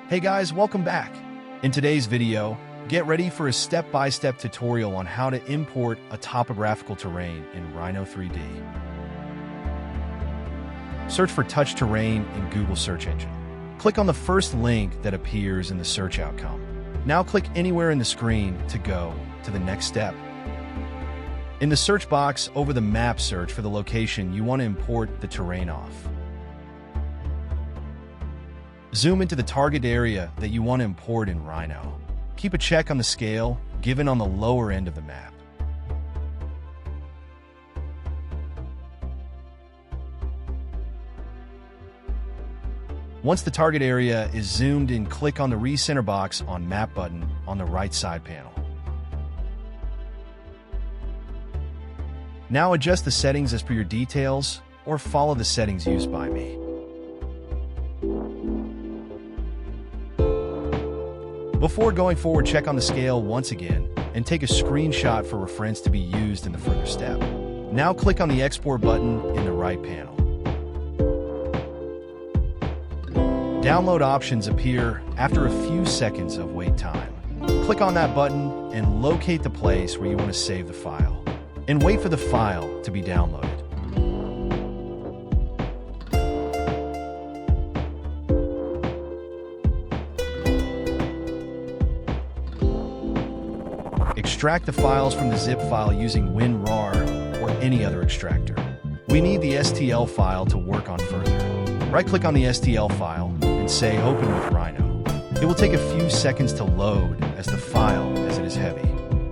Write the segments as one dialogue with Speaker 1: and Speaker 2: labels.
Speaker 1: Hey guys, welcome back. In today's video, get ready for a step-by-step tutorial on how to import a topographical terrain in Rhino 3D. Search for touch terrain in Google search engine. Click on the first link that appears in the search outcome. Now click anywhere in the screen to go to the next step. In the search box over the map, search for the location you want to import the terrain off. Zoom into the target area that you want to import in Rhino. Keep a check on the scale given on the lower end of the map. Once the target area is zoomed in, click on the recenter box on Map button on the right side panel. Now adjust the settings as per your details, or follow the settings used by me. Before going forward, check on the scale once again and take a screenshot for reference to be used in the further step. Now click on the Export button in the right panel. Download options appear after a few seconds of wait time. Click on that button and locate the place where you want to save the file, and wait for the file to be downloaded. Extract the files from the zip file using WinRAR or any other extractor. We need the STL file to work on further. Right-click on the STL file and say Open with Rhino. It will take a few seconds to load as the file as it is heavy.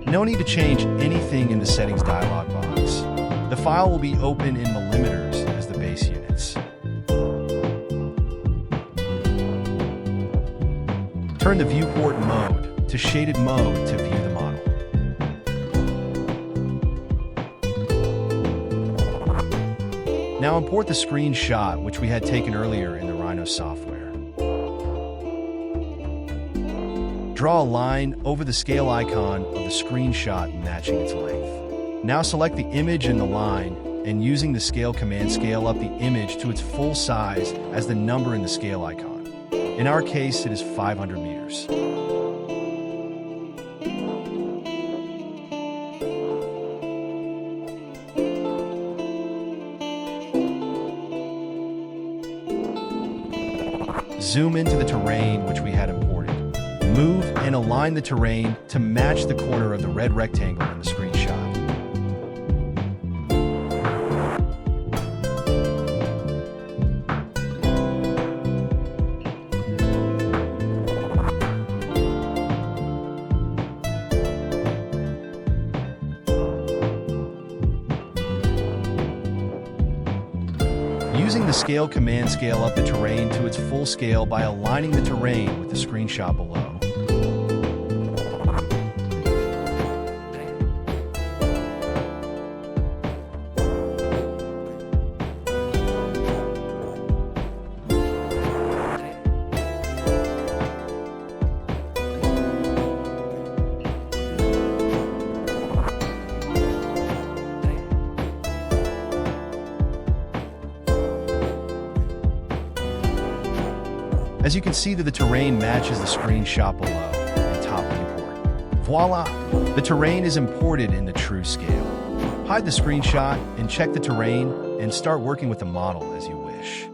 Speaker 1: No need to change anything in the settings dialog box. The file will be open in millimeters as the base units. Turn the viewport mode to shaded mode to view the model. Now import the screenshot which we had taken earlier in the Rhino software. Draw a line over the scale icon of the screenshot matching its length. Now select the image and the line, and using the scale command, scale up the image to its full size as the number in the scale icon. In our case, it is 500 meters. Zoom into the terrain which we had imported. Move and align the terrain to match the corner of the red rectangle in the screenshot. Using the scale command, scale up the terrain to its full scale by aligning the terrain with the screenshot below. As you can see that the terrain matches the screenshot below and top viewport. Voila! The terrain is imported in the true scale. Hide the screenshot and check the terrain and start working with the model as you wish.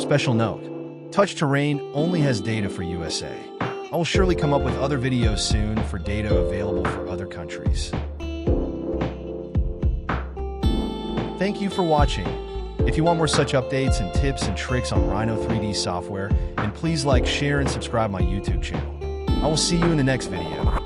Speaker 1: Special note: touch terrain only has data for USA. I will surely come up with other videos soon for data available for other countries. Thank you for watching. If you want more such updates and tips and tricks on Rhino 3D software, and please like, share, and subscribe my YouTube channel. I will see you in the next video.